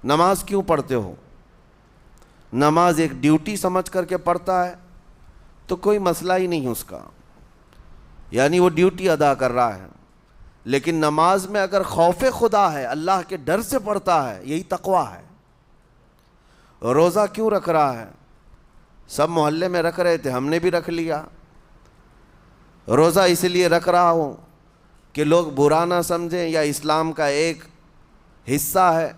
نماز کیوں پڑھتے ہو؟ نماز ایک ڈیوٹی سمجھ کر کے پڑھتا ہے تو کوئی مسئلہ ہی نہیں اس کا، یعنی وہ ڈیوٹی ادا کر رہا ہے. لیکن نماز میں اگر خوف خدا ہے، اللہ کے ڈر سے پڑھتا ہے، یہی تقویٰ ہے. روزہ کیوں رکھ رہا ہے؟ سب محلے میں رکھ رہے تھے، ہم نے بھی رکھ لیا. روزہ اس لیے رکھ رہا ہوں کہ لوگ برا نہ سمجھیں یا اسلام کا ایک حصہ ہے.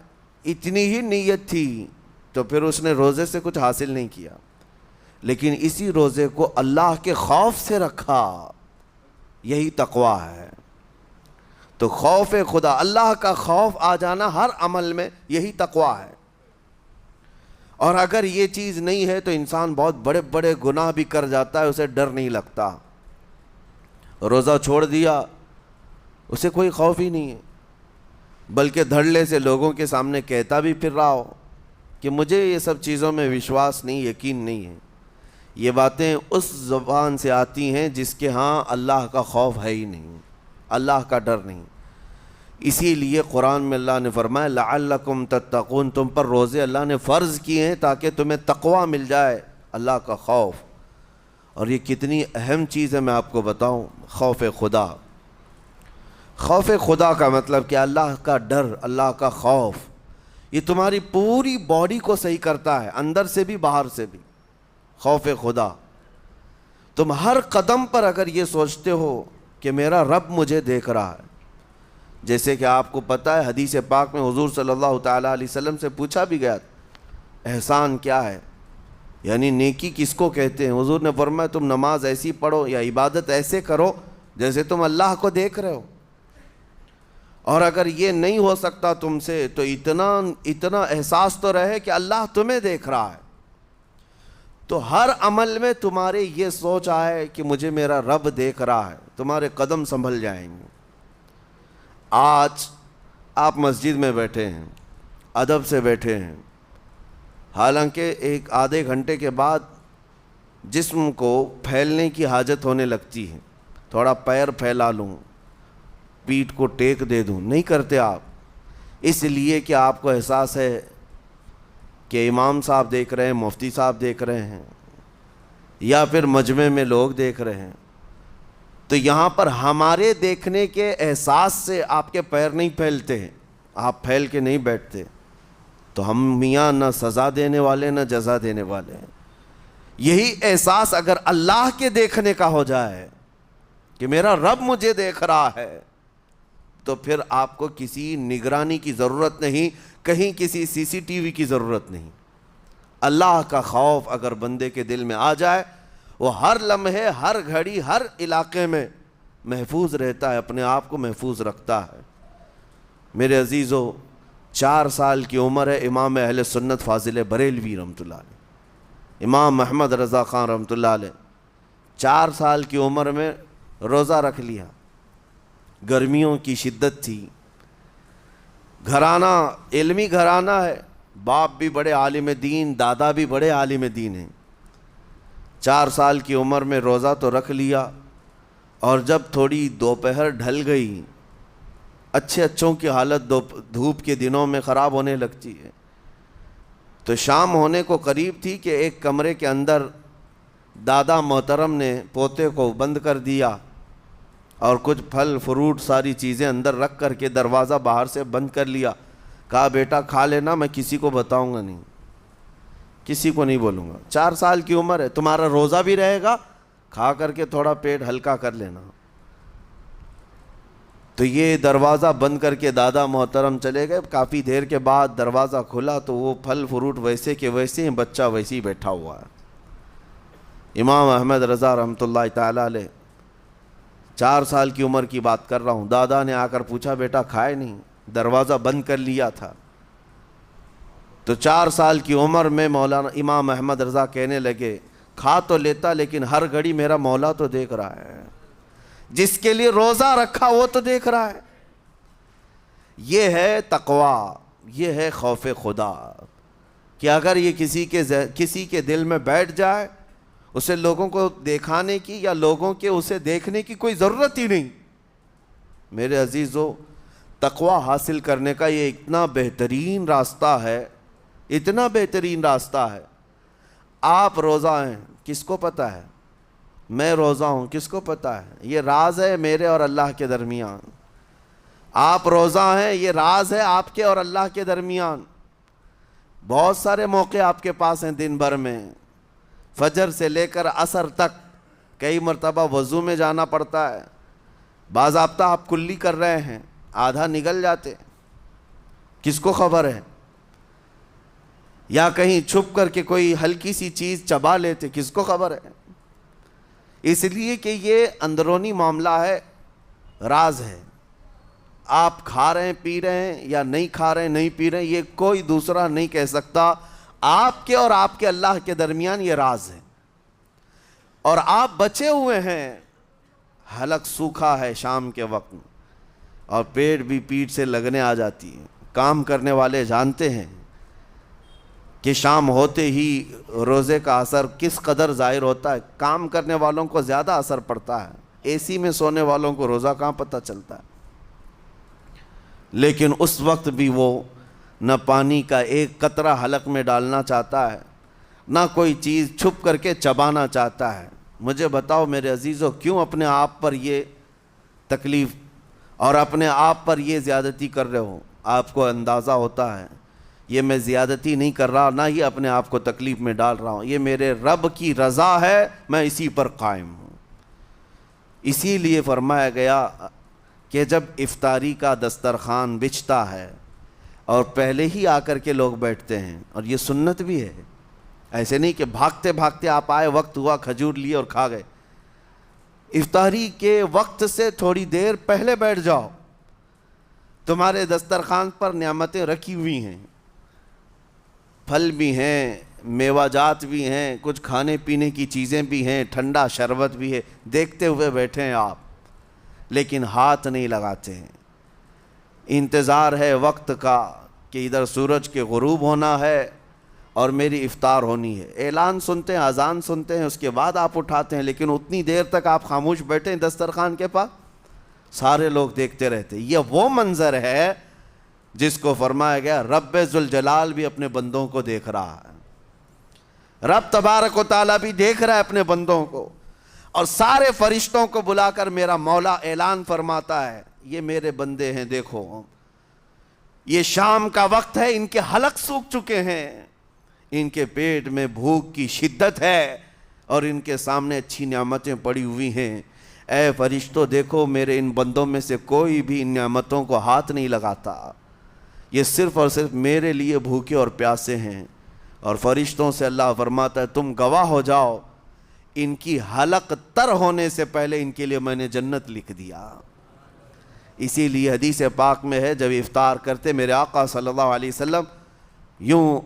اتنی ہی نیت تھی تو پھر اس نے روزے سے کچھ حاصل نہیں کیا، لیکن اسی روزے کو اللہ کے خوف سے رکھا، یہی تقویٰ ہے. تو خوف خدا، اللہ کا خوف آ جانا ہر عمل میں، یہی تقویٰ ہے. اور اگر یہ چیز نہیں ہے تو انسان بہت بڑے بڑے گناہ بھی کر جاتا ہے، اسے ڈر نہیں لگتا. روزہ چھوڑ دیا، اسے کوئی خوف ہی نہیں ہے، بلکہ دھڑلے سے لوگوں کے سامنے کہتا بھی پھر رہا ہو کہ مجھے یہ سب چیزوں میں وشواس نہیں، یقین نہیں ہے. یہ باتیں اس زبان سے آتی ہیں جس کے ہاں اللہ کا خوف ہے ہی نہیں، اللہ کا ڈر نہیں. اسی لیے قرآن میں اللہ نے فرمایا لعلکم تتقون، تم پر روزے اللہ نے فرض کیے ہیں تاکہ تمہیں تقویٰ مل جائے، اللہ کا خوف. اور یہ کتنی اہم چیز ہے میں آپ کو بتاؤں، خوف خدا. خوف خدا کا مطلب کہ اللہ کا ڈر، اللہ کا خوف، یہ تمہاری پوری باڈی کو صحیح کرتا ہے، اندر سے بھی باہر سے بھی. خوف خدا، تم ہر قدم پر اگر یہ سوچتے ہو کہ میرا رب مجھے دیکھ رہا ہے. جیسے کہ آپ کو پتہ ہے حدیث پاک میں حضور صلی اللہ تعالیٰ علیہ وسلم سے پوچھا بھی گیا احسان کیا ہے، یعنی نیکی کس کو کہتے ہیں. حضور نے فرمایا تم نماز ایسی پڑھو یا عبادت ایسے کرو جیسے تم اللہ کو دیکھ رہے ہو. اور اگر یہ نہیں ہو سکتا تم سے تو اتنا احساس تو رہے کہ اللہ تمہیں دیکھ رہا ہے. تو ہر عمل میں تمہارے یہ سوچ آئے کہ مجھے میرا رب دیکھ رہا ہے، تمہارے قدم سنبھل جائیں گے. آج آپ مسجد میں بیٹھے ہیں، ادب سے بیٹھے ہیں، حالانکہ ایک آدھے گھنٹے کے بعد جسم کو پھیلنے کی حاجت ہونے لگتی ہے. تھوڑا پیر پھیلا لوں، پیٹھ کو ٹیک دے دوں، نہیں کرتے آپ، اس لیے کہ آپ کو احساس ہے کہ امام صاحب دیکھ رہے ہیں، مفتی صاحب دیکھ رہے ہیں، یا پھر مجمع میں لوگ دیکھ رہے ہیں. تو یہاں پر ہمارے دیکھنے کے احساس سے آپ کے پیر نہیں پھیلتے ہیں، آپ پھیل کے نہیں بیٹھتے. تو ہم میاں نہ سزا دینے والے نہ جزا دینے والے ہیں. یہی احساس اگر اللہ کے دیکھنے کا ہو جائے کہ میرا رب مجھے دیکھ رہا ہے، تو پھر آپ کو کسی نگرانی کی ضرورت نہیں، کہیں کسی سی سی ٹی وی کی ضرورت نہیں. اللہ کا خوف اگر بندے کے دل میں آ جائے، وہ ہر لمحے، ہر گھڑی، ہر علاقے میں محفوظ رہتا ہے، اپنے آپ کو محفوظ رکھتا ہے. میرے عزیزو، 4 سال کی عمر ہے امام اہل سنت فاضل بریلوی رحمۃ اللہ علیہ، امام محمد رضا خان رحمۃ اللہ علیہ، 4 سال کی عمر میں روزہ رکھ لیا. گرمیوں کی شدت تھی، گھرانہ علمی گھرانہ ہے، باپ بھی بڑے عالم دین، دادا بھی بڑے عالم دین ہیں. 4 سال کی عمر میں روزہ تو رکھ لیا، اور جب تھوڑی دوپہر ڈھل گئی، اچھوں کی حالت دھوپ کے دنوں میں خراب ہونے لگتی ہے. تو شام ہونے کو قریب تھی کہ ایک کمرے کے اندر دادا محترم نے پوتے کو بند کر دیا اور کچھ پھل فروٹ ساری چیزیں اندر رکھ کر کے دروازہ باہر سے بند کر لیا. کہا بیٹا کھا لینا، میں کسی کو بتاؤں گا نہیں، کسی کو نہیں بولوں گا. 4 سال کی عمر ہے، تمہارا روزہ بھی رہے گا، کھا کر کے تھوڑا پیٹ ہلکا کر لینا. تو یہ دروازہ بند کر کے دادا محترم چلے گئے. کافی دیر کے بعد دروازہ کھلا تو وہ پھل فروٹ ویسے کے ویسے ہیں، بچہ ویسے ہی بیٹھا ہوا ہے. امام احمد رضا رحمۃ اللہ تعالیٰ علیہ، 4 سال کی عمر کی بات کر رہا ہوں. دادا نے آ کر پوچھا بیٹا کھائے نہیں؟ دروازہ بند کر لیا تھا. تو 4 سال کی عمر میں مولانا امام احمد رضا کہنے لگے کھا تو لیتا لیکن ہر گھڑی میرا مولا تو دیکھ رہا ہے، جس کے لیے روزہ رکھا وہ تو دیکھ رہا ہے. یہ ہے تقویٰ، یہ ہے خوف خدا، کہ اگر یہ کسی کے دل میں بیٹھ جائے، اسے لوگوں کو دکھانے کی یا لوگوں کے اسے دیکھنے کی کوئی ضرورت ہی نہیں. میرے عزیزو، تقوی حاصل کرنے کا یہ اتنا بہترین راستہ ہے، اتنا بہترین راستہ ہے۔ آپ روزہ ہیں، کس کو پتہ ہے؟ میں روزہ ہوں، کس کو پتہ ہے؟ یہ راز ہے میرے اور اللہ کے درمیان۔ آپ روزہ ہیں، یہ راز ہے آپ کے اور اللہ کے درمیان۔ بہت سارے موقع آپ کے پاس ہیں دن بھر میں، فجر سے لے کر عصر تک کئی مرتبہ وضو میں جانا پڑتا ہے، باضابطہ آپ کلی کر رہے ہیں، آدھا نگل جاتے، کس کو خبر ہے؟ یا کہیں چھپ کر کے کوئی ہلکی سی چیز چبا لیتے، کس کو خبر ہے؟ اس لیے کہ یہ اندرونی معاملہ ہے، راز ہے۔ آپ کھا رہے ہیں، پی رہے ہیں یا نہیں کھا رہے ہیں، نہیں پی رہے ہیں، یہ کوئی دوسرا نہیں کہہ سکتا۔ آپ کے اور آپ کے اللہ کے درمیان یہ راز ہے، اور آپ بچے ہوئے ہیں۔ حلق سوکھا ہے شام کے وقت میں، اور پیٹ بھی پیٹ سے لگنے آ جاتی ہے۔ کام کرنے والے جانتے ہیں کہ شام ہوتے ہی روزے کا اثر کس قدر ظاہر ہوتا ہے۔ کام کرنے والوں کو زیادہ اثر پڑتا ہے، اے سی میں سونے والوں کو روزہ کہاں پتہ چلتا ہے۔ لیکن اس وقت بھی وہ نہ پانی کا ایک قطرہ حلق میں ڈالنا چاہتا ہے، نہ کوئی چیز چھپ کر کے چبانا چاہتا ہے۔ مجھے بتاؤ میرے عزیزو، کیوں اپنے آپ پر یہ تکلیف اور اپنے آپ پر یہ زیادتی کر رہے ہو؟ آپ کو اندازہ ہوتا ہے یہ میں زیادتی نہیں کر رہا، نہ ہی اپنے آپ کو تکلیف میں ڈال رہا ہوں، یہ میرے رب کی رضا ہے، میں اسی پر قائم ہوں۔ اسی لیے فرمایا گیا کہ جب افطاری کا دسترخوان بچھتا ہے اور پہلے ہی آ کر کے لوگ بیٹھتے ہیں، اور یہ سنت بھی ہے، ایسے نہیں کہ بھاگتے بھاگتے آپ آئے، وقت ہوا، کھجور لیے اور کھا گئے۔ افطاری کے وقت سے تھوڑی دیر پہلے بیٹھ جاؤ، تمہارے دسترخوان پر نعمتیں رکھی ہوئی ہیں، پھل بھی ہیں، میوہ جات بھی ہیں، کچھ کھانے پینے کی چیزیں بھی ہیں، ٹھنڈا شربت بھی ہے، دیکھتے ہوئے بیٹھے ہیں آپ، لیکن ہاتھ نہیں لگاتے ہیں۔ انتظار ہے وقت کا کہ ادھر سورج کے غروب ہونا ہے اور میری افطار ہونی ہے۔ اعلان سنتے ہیں، اذان سنتے ہیں، اس کے بعد آپ اٹھاتے ہیں، لیکن اتنی دیر تک آپ خاموش بیٹھے ہیں دسترخوان کے پاس، سارے لوگ دیکھتے رہتے۔ یہ وہ منظر ہے جس کو فرمایا گیا رب ذوالجلال بھی اپنے بندوں کو دیکھ رہا ہے، رب تبارک و تعالیٰ بھی دیکھ رہا ہے اپنے بندوں کو، اور سارے فرشتوں کو بلا کر میرا مولا اعلان فرماتا ہے یہ میرے بندے ہیں، دیکھو یہ شام کا وقت ہے، ان کے حلق سوکھ چکے ہیں، ان کے پیٹ میں بھوک کی شدت ہے، اور ان کے سامنے اچھی نعمتیں پڑی ہوئی ہیں۔ اے فرشتوں دیکھو، میرے ان بندوں میں سے کوئی بھی ان نعمتوں کو ہاتھ نہیں لگاتا، یہ صرف اور صرف میرے لیے بھوکے اور پیاسے ہیں۔ اور فرشتوں سے اللہ فرماتا ہے تم گواہ ہو جاؤ، ان کی حلق تر ہونے سے پہلے ان کے لیے میں نے جنت لکھ دیا۔ اسی لیے حدیث پاک میں ہے جب افطار کرتے میرے آقا صلی اللہ علیہ وسلم یوں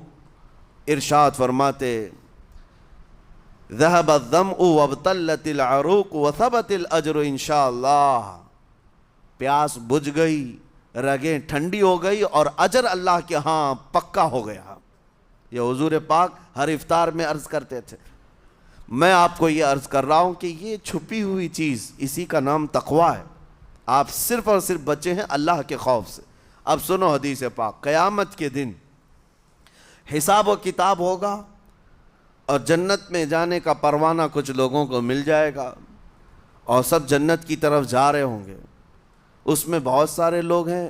ارشاد فرماتے ذهب الظمأ وابتلت العروق وثبت الاجر انشاءاللہ، پیاس بجھ گئی، رگیں ٹھنڈی ہو گئی، اور اجر اللہ کے ہاں پکا ہو گیا۔ یہ حضور پاک ہر افطار میں عرض کرتے تھے۔ میں آپ کو یہ عرض کر رہا ہوں کہ یہ چھپی ہوئی چیز، اسی کا نام تقوی ہے۔ آپ صرف اور صرف بچے ہیں اللہ کے خوف سے۔ اب سنو حدیث پاک، قیامت کے دن حساب و کتاب ہوگا، اور جنت میں جانے کا پروانہ کچھ لوگوں کو مل جائے گا، اور سب جنت کی طرف جا رہے ہوں گے۔ اس میں بہت سارے لوگ ہیں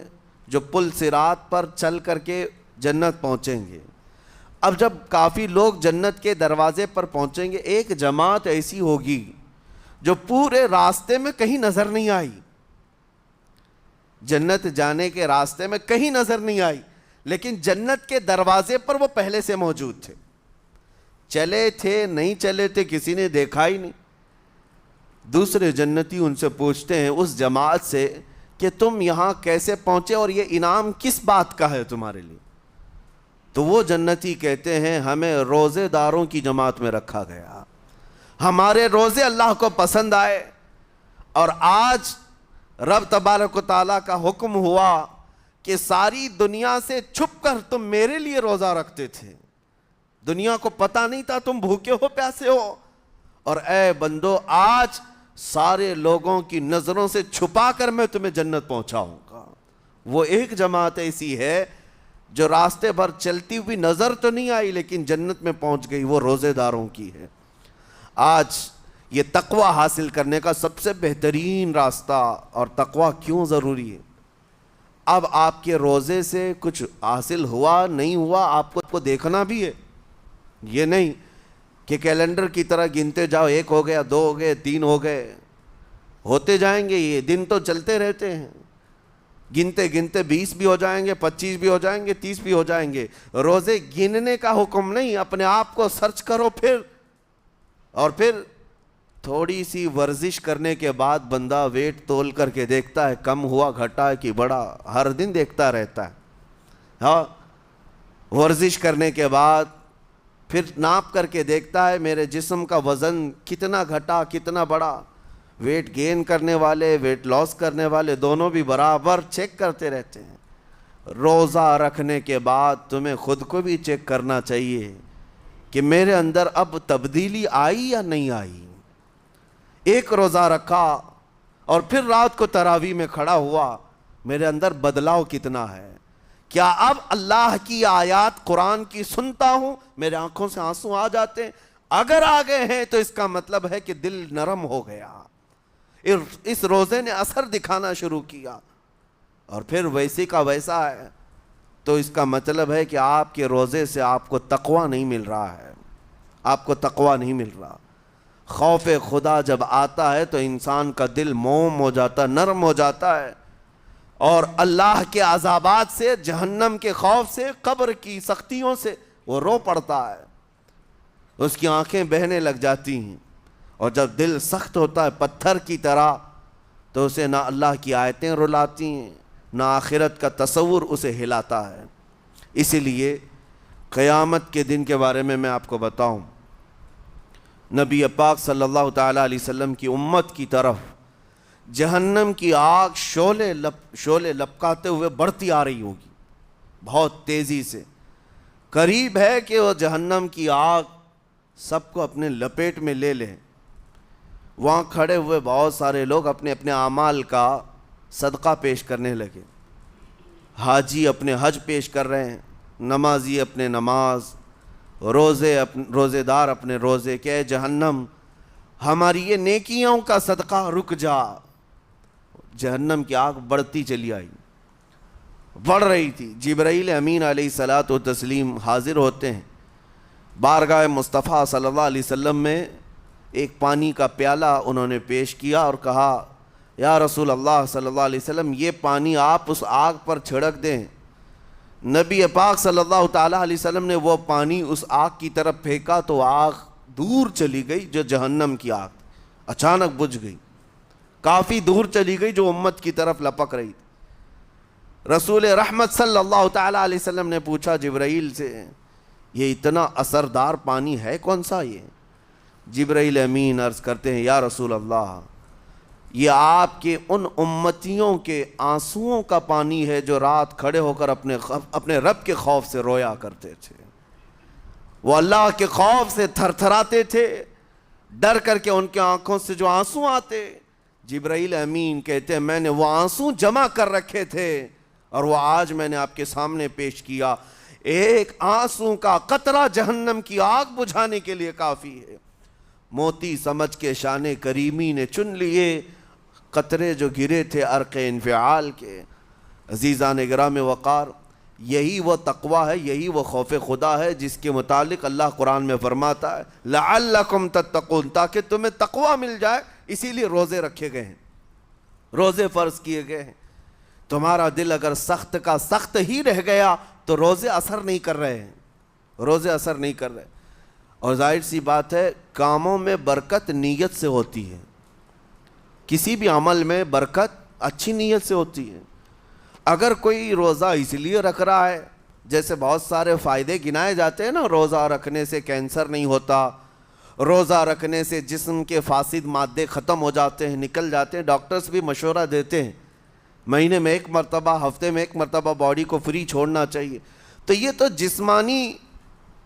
جو پل صراط پر چل کر کے جنت پہنچیں گے۔ اب جب کافی لوگ جنت کے دروازے پر پہنچیں گے، ایک جماعت ایسی ہوگی جو پورے راستے میں کہیں نظر نہیں آئی، جنت جانے کے راستے میں کہیں نظر نہیں آئی، لیکن جنت کے دروازے پر وہ پہلے سے موجود تھے، چلے تھے نہیں چلے تھے کسی نے دیکھا ہی نہیں۔ دوسرے جنتی ان سے پوچھتے ہیں اس جماعت سے کہ تم یہاں کیسے پہنچے اور یہ انعام کس بات کا ہے تمہارے لیے؟ تو وہ جنتی کہتے ہیں ہمیں روزے داروں کی جماعت میں رکھا گیا، ہمارے روزے اللہ کو پسند آئے، اور آج رب تبارک و تعالیٰ کا حکم ہوا کہ ساری دنیا سے چھپ کر تم میرے لیے روزہ رکھتے تھے، دنیا کو پتہ نہیں تھا تم بھوکے ہو پیاسے ہو، اور اے بندو آج سارے لوگوں کی نظروں سے چھپا کر میں تمہیں جنت پہنچاؤں گا۔ وہ ایک جماعت ایسی ہے جو راستے پر چلتی ہوئی نظر تو نہیں آئی لیکن جنت میں پہنچ گئی، وہ روزے داروں کی ہے۔ آج یہ تقوی حاصل کرنے کا سب سے بہترین راستہ، اور تقوی کیوں ضروری ہے، اب آپ کے روزے سے کچھ حاصل ہوا نہیں ہوا آپ کو دیکھنا بھی ہے، یہ نہیں کہ کیلنڈر کی طرح گنتے جاؤ، 1 ہو گیا، 2 ہو گئے، 3 ہو گئے، ہوتے جائیں گے، یہ دن تو چلتے رہتے ہیں، گنتے گنتے 20 بھی ہو جائیں گے، 25 بھی ہو جائیں گے، 30 بھی ہو جائیں گے۔ روزے گننے کا حکم نہیں، اپنے آپ کو سرچ کرو پھر تھوڑی سی ورزش کرنے کے بعد بندہ ویٹ تول کر کے دیکھتا ہے کم ہوا گھٹا ہے کہ بڑا، ہر دن دیکھتا رہتا ہے۔ ہاں، ورزش کرنے کے بعد پھر ناپ کر کے دیکھتا ہے میرے جسم کا وزن کتنا گھٹا کتنا بڑا۔ ویٹ گین کرنے والے ویٹ لاس کرنے والے دونوں بھی برابر چیک کرتے رہتے ہیں۔ روزہ رکھنے کے بعد تمہیں خود کو بھی چیک کرنا چاہیے کہ میرے اندر اب تبدیلی آئی یا نہیں آئی۔ ایک روزہ رکھا اور پھر رات کو تراویح میں کھڑا ہوا، میرے اندر بدلاؤ کتنا ہے؟ کیا اب اللہ کی آیات قرآن کی سنتا ہوں میرے آنکھوں سے آنسو آ جاتے ہیں؟ اگر آ گئے ہیں تو اس کا مطلب ہے کہ دل نرم ہو گیا، اس روزے نے اثر دکھانا شروع کیا، اور پھر ویسی کا ویسا ہے، تو اس کا مطلب ہے کہ آپ کے روزے سے آپ کو تقوی نہیں مل رہا ہے، آپ کو تقوی نہیں مل رہا۔ خوف خدا جب آتا ہے تو انسان کا دل موم ہو جاتا، نرم ہو جاتا ہے، اور اللہ کے عذابات سے، جہنم کے خوف سے، قبر کی سختیوں سے وہ رو پڑتا ہے، اس کی آنکھیں بہنے لگ جاتی ہیں، اور جب دل سخت ہوتا ہے پتھر کی طرح تو اسے نہ اللہ کی آیتیں رلاتی ہیں نہ آخرت کا تصور اسے ہلاتا ہے۔ اسی لیے قیامت کے دن کے بارے میں آپ کو بتاؤں، نبی پاک صلی اللہ تعالیٰ علیہ وسلم کی امت کی طرف جہنم کی آگ شعلے لپکاتے ہوئے بڑھتی آ رہی ہوگی بہت تیزی سے، قریب ہے کہ وہ جہنم کی آگ سب کو اپنے لپیٹ میں لے لے۔ وہاں کھڑے ہوئے بہت سارے لوگ اپنے اپنے اعمال کا صدقہ پیش کرنے لگے، حاجی اپنے حج پیش کر رہے ہیں، نمازی اپنے نماز، روزے دار اپنے روزے، کہ اے جہنم ہماری یہ نیکیوں کا صدقہ رک جا۔ جہنم کی آگ بڑھتی چلی آئی، بڑھ رہی تھی۔ جبرائیل امین علیہ الصلاۃ والتسلیم حاضر ہوتے ہیں بارگاہ مصطفیٰ صلی اللہ علیہ وسلم میں، ایک پانی کا پیالہ انہوں نے پیش کیا اور کہا یا رسول اللہ صلی اللہ علیہ وسلم یہ پانی آپ اس آگ پر چھڑک دیں۔ نبی پاک صلی اللہ تعالیٰ علیہ وسلم نے وہ پانی اس آگ کی طرف پھینکا تو آگ دور چلی گئی، جو جہنم کی آگ اچانک بجھ گئی، کافی دور چلی گئی جو امت کی طرف لپک رہی تھی۔ رسول رحمت صلی اللہ تعالیٰ علیہ وسلم نے پوچھا جبرائیل سے یہ اتنا اثردار پانی ہے کون سا؟ یہ جبرائیل امین عرض کرتے ہیں یا رسول اللہ یہ آپ کے ان امتیوں کے آنسوؤں کا پانی ہے جو رات کھڑے ہو کر اپنے رب کے خوف سے رویا کرتے تھے، وہ اللہ کے خوف سے تھر تھراتے تھے، ڈر کر کے ان کے آنکھوں سے جو آنسو آتے۔ جبرائیل امین کہتے ہیں میں نے وہ آنسو جمع کر رکھے تھے اور وہ آج میں نے آپ کے سامنے پیش کیا۔ ایک آنسو کا قطرہ جہنم کی آگ بجھانے کے لیے کافی ہے۔ موتی سمجھ کے شان کریمی نے چن لیے قطرے جو گرے تھے عرق انفعال کے۔ عزیزان گرامی وقار، یہی وہ تقوی ہے، یہی وہ خوف خدا ہے جس کے متعلق اللہ قرآن میں فرماتا ہے لعلکم تتقون، تاکہ تمہیں تقوی مل جائے، اسی لیے روزے رکھے گئے ہیں، روزے فرض کیے گئے ہیں۔ تمہارا دل اگر سخت کا سخت ہی رہ گیا تو روزے اثر نہیں کر رہے ہیں، روزے اثر نہیں کر رہے۔ اور ظاہر سی بات ہے کاموں میں برکت نیت سے ہوتی ہے، کسی بھی عمل میں برکت اچھی نیت سے ہوتی ہے۔ اگر کوئی روزہ اس لیے رکھ رہا ہے، جیسے بہت سارے فائدے گنائے جاتے ہیں نا، روزہ رکھنے سے کینسر نہیں ہوتا، روزہ رکھنے سے جسم کے فاسد مادے ختم ہو جاتے ہیں، نکل جاتے ہیں، ڈاکٹرز بھی مشورہ دیتے ہیں مہینے میں 1 مرتبہ، ہفتے میں 1 مرتبہ باڈی کو فری چھوڑنا چاہیے۔ تو یہ تو جسمانی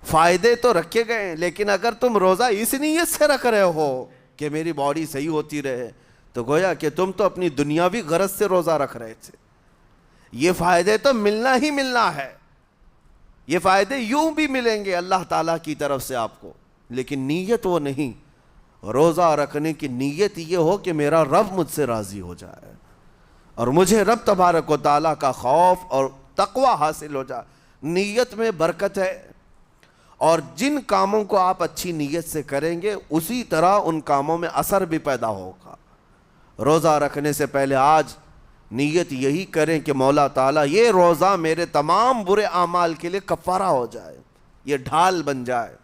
فائدے تو رکھے گئے ہیں، لیکن اگر تم روزہ اس نیت سے رکھ رہے ہو کہ میری باڈی صحیح ہوتی رہے تو گویا کہ تم تو اپنی دنیاوی غرض سے روزہ رکھ رہے تھے۔ یہ فائدے تو ملنا ہی ملنا ہے، یہ فائدے یوں بھی ملیں گے اللہ تعالیٰ کی طرف سے آپ کو، لیکن نیت وہ نہیں۔ روزہ رکھنے کی نیت یہ ہو کہ میرا رب مجھ سے راضی ہو جائے اور مجھے رب تبارک و تعالیٰ کا خوف اور تقوی حاصل ہو جائے۔ نیت میں برکت ہے، اور جن کاموں کو آپ اچھی نیت سے کریں گے اسی طرح ان کاموں میں اثر بھی پیدا ہوگا۔ روزہ رکھنے سے پہلے آج نیت یہی کریں کہ مولا تعالیٰ یہ روزہ میرے تمام برے اعمال کے لیے کفارہ ہو جائے، یہ ڈھال بن جائے۔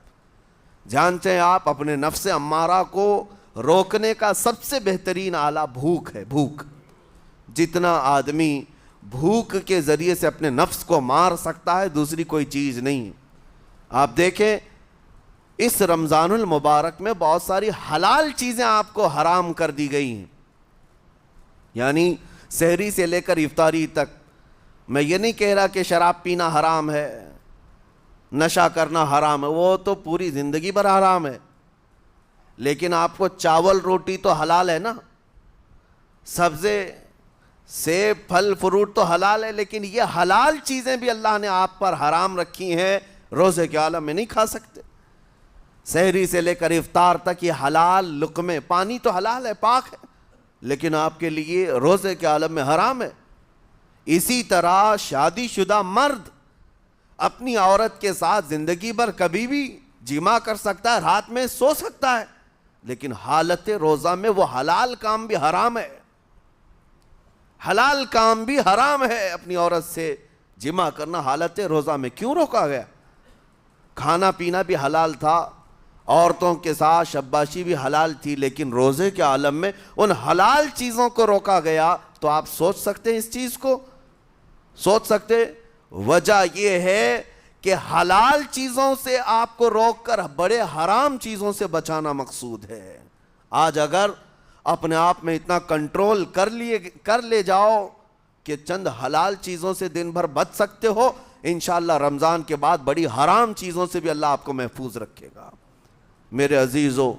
جانتے ہیں آپ اپنے نفس امارہ کو روکنے کا سب سے بہترین آلہ بھوک ہے، بھوک۔ جتنا آدمی بھوک کے ذریعے سے اپنے نفس کو مار سکتا ہے دوسری کوئی چیز نہیں۔ آپ دیکھیں اس رمضان المبارک میں بہت ساری حلال چیزیں آپ کو حرام کر دی گئی ہیں، یعنی سحری سے لے کر افطاری تک۔ میں یہ نہیں کہہ رہا کہ شراب پینا حرام ہے، نشہ کرنا حرام ہے، وہ تو پوری زندگی بھر حرام ہے، لیکن آپ کو چاول روٹی تو حلال ہے نا، سبزے سیب پھل فروٹ تو حلال ہے، لیکن یہ حلال چیزیں بھی اللہ نے آپ پر حرام رکھی ہیں، روزے کے عالم میں نہیں کھا سکتے۔ سحری سے لے کر افطار تک یہ حلال لقمے، پانی تو حلال ہے، پاک ہے، لیکن آپ کے لیے روزے کے عالم میں حرام ہے۔ اسی طرح شادی شدہ مرد اپنی عورت کے ساتھ زندگی بھر کبھی بھی جمع کر سکتا ہے، رات میں سو سکتا ہے، لیکن حالت روزہ میں وہ حلال کام بھی حرام ہے، حلال کام بھی حرام ہے۔ اپنی عورت سے جمع کرنا حالت روزہ میں کیوں روکا گیا؟ کھانا پینا بھی حلال تھا، عورتوں کے ساتھ شباشی بھی حلال تھی، لیکن روزے کے عالم میں ان حلال چیزوں کو روکا گیا۔ تو آپ سوچ سکتے ہیں اس چیز کو، سوچ سکتے؟ وجہ یہ ہے کہ حلال چیزوں سے آپ کو روک کر بڑے حرام چیزوں سے بچانا مقصود ہے۔ آج اگر اپنے آپ میں اتنا کنٹرول کر لے جاؤ کہ چند حلال چیزوں سے دن بھر بچ سکتے ہو، انشاءاللہ رمضان کے بعد بڑی حرام چیزوں سے بھی اللہ آپ کو محفوظ رکھے گا۔ میرے عزیزو،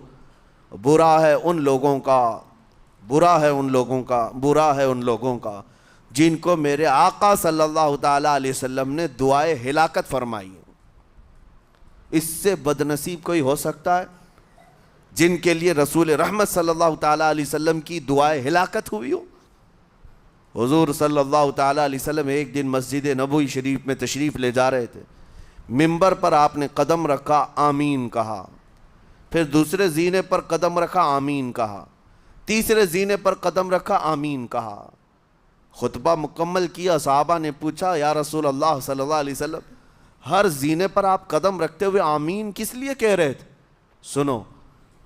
برا ہے ان لوگوں کا جن کو میرے آقا صلی اللہ تعالیٰ علیہ وسلم نے دعائے ہلاکت فرمائی۔ اس سے بدنصیب کوئی ہو سکتا ہے جن کے لیے رسول رحمت صلی اللہ تعالیٰ علیہ وسلم کی دعائے ہلاکت ہوئی ہو؟ حضور صلی اللہ تعالیٰ علیہ وسلم ایک دن مسجد نبوی شریف میں تشریف لے جا رہے تھے، منبر پر آپ نے قدم رکھا، آمین کہا، پھر دوسرے زینے پر قدم رکھا، آمین کہا، تیسرے زینے پر قدم رکھا، آمین کہا۔ خطبہ مکمل کیا، صحابہ نے پوچھا یا رسول اللہ صلی اللہ علیہ وسلم ہر زینے پر آپ قدم رکھتے ہوئے آمین کس لیے کہہ رہے تھے؟ سنو،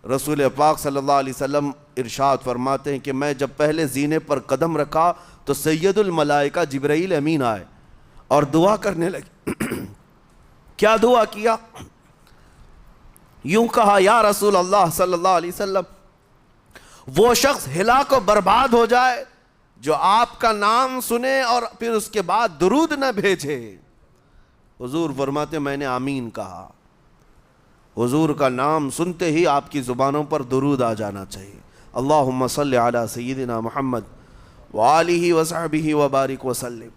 رسول پاک صلی اللہ علیہ وسلم ارشاد فرماتے ہیں کہ میں جب پہلے زینے پر قدم رکھا تو سید الملائکہ جبرائیل امین آئے اور دعا کرنے لگے۔ کیا دعا کیا؟ یوں کہا، یا رسول اللہ صلی اللہ علیہ وسلم وہ شخص ہلاک و برباد ہو جائے جو آپ کا نام سنے اور پھر اس کے بعد درود نہ بھیجے۔ حضور فرماتے میں نے آمین کہا۔ حضور کا نام سنتے ہی آپ کی زبانوں پر درود آ جانا چاہیے۔ اللہم صلی علی سیدنا محمد وآلہ وصحبہ وبارک وسلم۔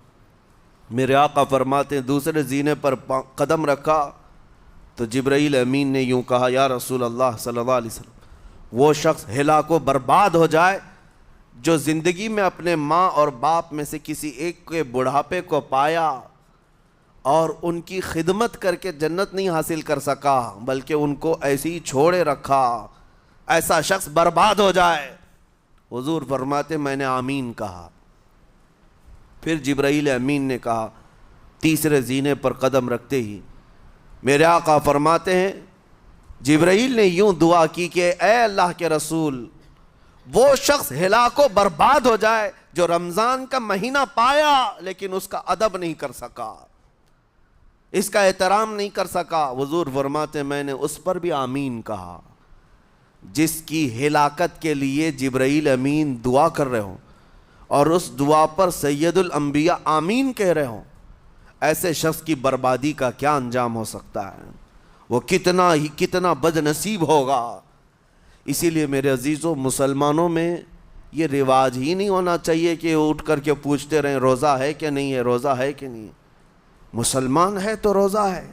میرے آقا فرماتے ہیں دوسرے زینے پر قدم رکھا تو جبرائیل امین نے یوں کہا، یا رسول اللہ صلی اللہ علیہ وسلم وہ شخص ہلاک و برباد ہو جائے جو زندگی میں اپنے ماں اور باپ میں سے کسی ایک کے بڑھاپے کو پایا اور ان کی خدمت کر کے جنت نہیں حاصل کر سکا بلکہ ان کو ایسے ہی چھوڑے رکھا، ایسا شخص برباد ہو جائے۔ حضور فرماتے میں نے آمین کہا۔ پھر جبرائیل امین نے کہا، تیسرے زینے پر قدم رکھتے ہی میرے آقا فرماتے ہیں جبرائیل نے یوں دعا کی کہ اے اللہ کے رسول وہ شخص ہلاک و برباد ہو جائے جو رمضان کا مہینہ پایا لیکن اس کا ادب نہیں کر سکا، اس کا احترام نہیں کر سکا۔ حضور فرماتے ہیں میں نے اس پر بھی آمین کہا۔ جس کی ہلاکت کے لیے جبرائیل امین دعا کر رہے ہوں اور اس دعا پر سید الانبیاء آمین کہہ رہے ہوں، ایسے شخص کی بربادی کا کیا انجام ہو سکتا ہے؟ وہ کتنا بد نصیب ہوگا۔ اسی لیے میرے عزیزوں، مسلمانوں میں یہ رواج ہی نہیں ہونا چاہیے کہ اٹھ کر کے پوچھتے رہیں روزہ ہے کہ نہیں ہے، روزہ ہے کہ نہیں ہے۔ مسلمان ہے تو روزہ ہے۔